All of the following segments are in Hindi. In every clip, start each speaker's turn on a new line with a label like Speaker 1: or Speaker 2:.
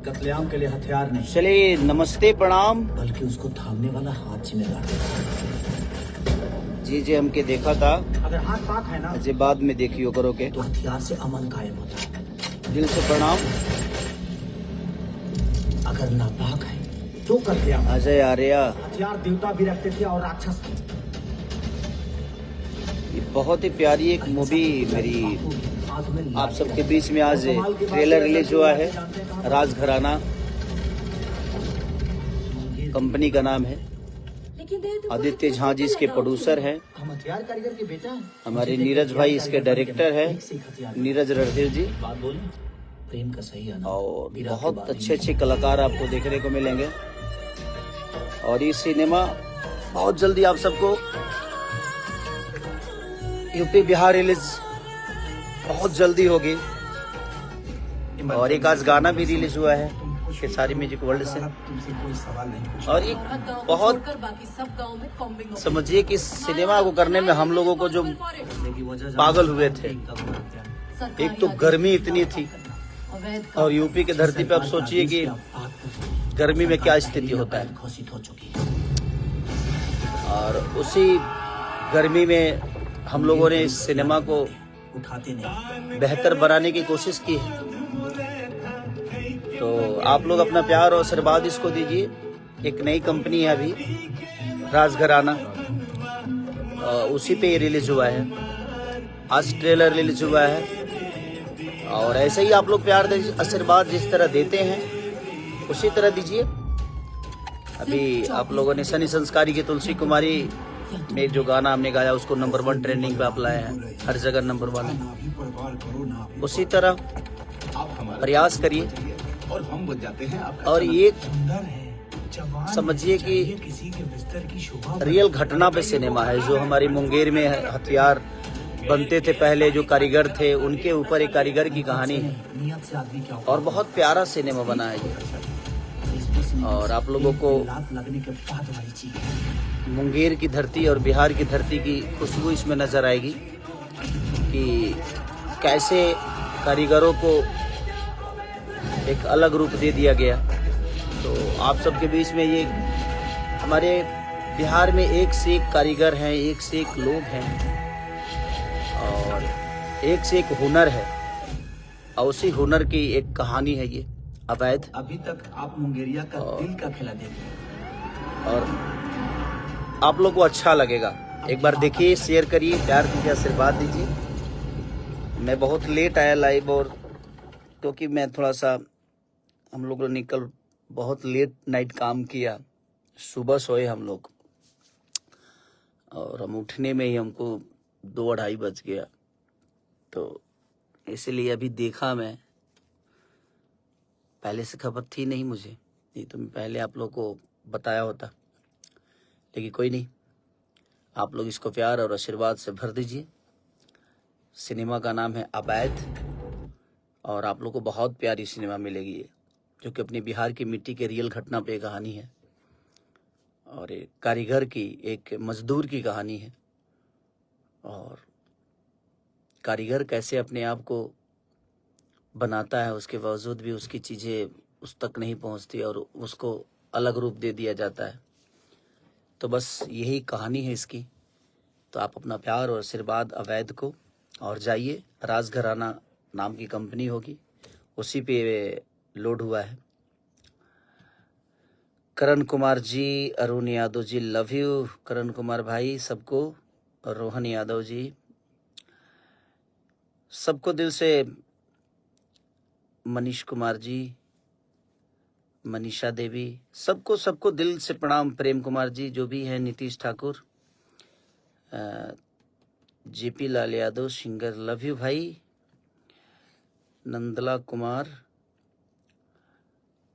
Speaker 1: कत्लेआम के लिए हथियार नहीं,
Speaker 2: चलिए नमस्ते प्रणाम।
Speaker 1: बल्कि उसको थामने वाला हाथ जिम्मेदार है।
Speaker 2: जी हमके देखा था,
Speaker 1: अगर हाथ पाक है ना,
Speaker 2: अजय बाद में देखियो करोगे।
Speaker 1: तो हथियार से अमन कायम होता है।
Speaker 2: दिल से प्रणाम।
Speaker 1: अगर नापाक है तो कत्लेआम।
Speaker 2: अजय आर्या,
Speaker 1: हथियार देवता भी रखते थे और राक्षस भी।
Speaker 2: ये बहुत ही प्यारी एक मूवी मेरी
Speaker 1: हाथ में
Speaker 2: आप सबके बीच में आज ट्रेलर रिलीज हुआ है। राजघराना कंपनी का नाम है। आदित्य झा जी इसके प्रोड्यूसर हैं।
Speaker 1: हम हथियार कारीगर के बेटा हैं।
Speaker 2: हमारे नीरज भाई इसके डायरेक्टर हैं, नीरज रणधीर जी।
Speaker 1: बात बोले, प्रेम का सही आना
Speaker 2: और बहुत अच्छे कलाकार आपको देखने को मिलेंगे। और ये सिनेमा बहुत जल्दी आप सबको यूपी बिहार रिलीज बहुत जल्दी होगी। और एक आज गाना भी रिलीज हुआ है खेसारी म्यूजिक वर्ल्ड से।
Speaker 1: तुमसे कोई सवाल नहीं।
Speaker 2: और ये बहुत समझिए कि इस सिनेमा को करने में हम लोगों को जो पागल हुए थे। एक तो गर्मी इतनी थी, और यूपी की धरती पे अब सोचिए कि गर्मी में क्या स्थिति होता है। और उसी गर्मी में हम लोगों ने इस सिनेमा को बेहतर बनाने की कोशिश की है। तो आप लोग अपना प्यार और आशीर्वाद इसको दीजिए। एक नई कंपनी है अभी, राजघराना, उसी पे रिलीज हुआ है। आज ट्रेलर रिलीज हुआ है। और ऐसे ही आप लोग प्यार दीजिए, आशीर्वाद जिस तरह देते हैं उसी तरह दीजिए। अभी आप लोगों ने सनी संस्कारी की तुलसी कुमारी में जो गाना हमने गाया उसको नंबर 1 ट्रेंडिंग पे आप लाए हैं, हर जगह नंबर 1 है। उसी तरह प्रयास करिए।
Speaker 1: और हम बन जाते हैं।
Speaker 2: और ये समझिए कि रियल घटना पे सिनेमा है। जो हमारी मुंगेर में हथियार बनते थे पहले, जो कारीगर थे उनके ऊपर एक कारीगर की कहानी है। और बहुत प्यारा सिनेमा बना है ये। और आप लोगों को मुंगेर की धरती और बिहार की धरती की खुशबू इसमें नजर आएगी कि कैसे कारीगरों को एक अलग रूप दे दिया गया। तो आप सबके बीच में ये हमारे बिहार में एक से एक कारीगर हैं, एक से एक लोग हैं, और एक से एक हुनर है। और उसी हुनर की एक कहानी है ये अवैध।
Speaker 1: अभी तक आप मुंगेरिया का दिल का खेला देखे,
Speaker 2: और आप लोग को अच्छा लगेगा। एक बार देखिए, शेयर करिए, प्यार दीजिए, आशीर्वाद दीजिए। मैं बहुत लेट आया लाइव, और क्योंकि मैं थोड़ा सा हम लोग ने कल बहुत लेट नाइट काम किया। सुबह सोए हम लोग, और हम उठने में ही हमको 2-2:30 बज गया। तो इसलिए अभी देखा मैं, पहले से खबर थी नहीं मुझे, नहीं तो मैं पहले आप लोग को बताया होता। लेकिन कोई नहीं, आप लोग इसको प्यार और आशीर्वाद से भर दीजिए। सिनेमा का नाम है अवैध, और आप लोग को बहुत प्यारी सिनेमा मिलेगी ये, जो कि अपनी बिहार की मिट्टी के रियल घटना पे कहानी है। और एक कारीगर की, एक मजदूर की कहानी है। और कारीगर कैसे अपने आप को बनाता है, उसके बावजूद भी उसकी चीज़ें उस तक नहीं पहुंचती और उसको अलग रूप दे दिया जाता है। तो बस यही कहानी है इसकी। तो आप अपना प्यार और आशीर्वाद अवैध को, और जाइए, राजघराना नाम की कंपनी होगी, उसी पे लोड हुआ है। करण कुमार जी, अरुण यादव जी, लव यू करण कुमार भाई सबको, और रोहन यादव जी सबको दिल से, मनीष कुमार जी, मनीषा देवी, सबको दिल से प्रणाम। प्रेम कुमार जी जो भी हैं, Nitish Thakur, JP Lal Yadav singer, love you भाई। नंदला कुमार,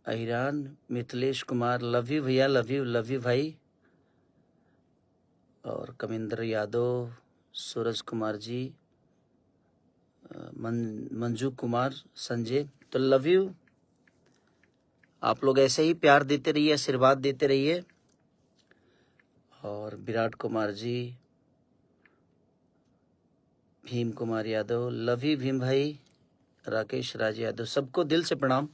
Speaker 2: अहिरान, मिथिलेश कुमार, लव यू भैया, लव यू भाई। और कमिंदर यादव, सूरज कुमार जी, मंजू कुमार, संजय, तो लव यू। आप लोग ऐसे ही प्यार देते रहिए, आशीर्वाद देते रहिए। और विराट कुमार जी, भीम कुमार यादव, लव यू भीम भाई। राकेश राज यादव, सबको दिल से प्रणाम।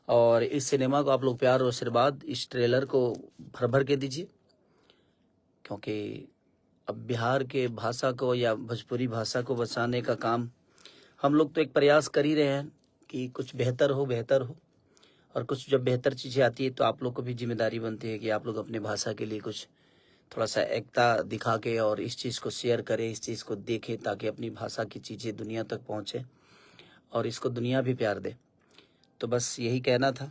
Speaker 2: और इस सिनेमा को आप लोग प्यार और आशीर्वाद, इस ट्रेलर को भर भर के दीजिए, क्योंकि अब बिहार के भाषा को या भोजपुरी भाषा को बचाने का काम हम लोग तो एक प्रयास कर ही रहे हैं कि कुछ बेहतर हो। और कुछ जब बेहतर चीज़ें आती है तो आप लोग को भी जिम्मेदारी बनती है कि आप लोग अपने भाषा के लिए कुछ थोड़ा सा एकता दिखा के और इस चीज़ को शेयर करें, इस चीज़ को देखें, ताकि अपनी भाषा की चीज़ें दुनिया तक पहुँचे और इसको दुनिया भी प्यार दे। तो बस यही कहना था।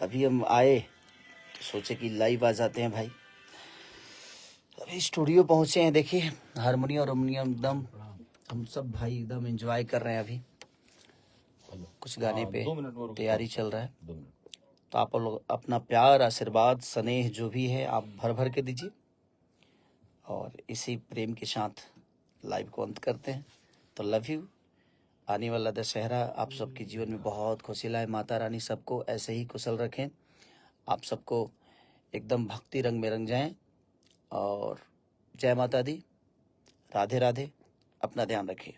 Speaker 2: अभी हम आए तो सोचे कि लाइव आ जाते हैं भाई। अभी स्टूडियो पहुँचे हैं, देखिए हारमोनियम एकदम हम सब भाई एकदम एंजॉय कर रहे हैं। अभी कुछ गाने पे तैयारी चल रहा है, तो आप लोग अपना प्यार, आशीर्वाद, स्नेह जो भी है आप भर भर के दीजिए। और इसी प्रेम के साथ लाइव को अंत करते हैं। तो लव यू। आने वाला दशहरा आप सबके जीवन में बहुत खुशी लाए। माता रानी सबको ऐसे ही कुशल रखें, आप सबको एकदम भक्ति रंग में रंग जाएं। और जय माता दी, राधे राधे, अपना ध्यान रखिए।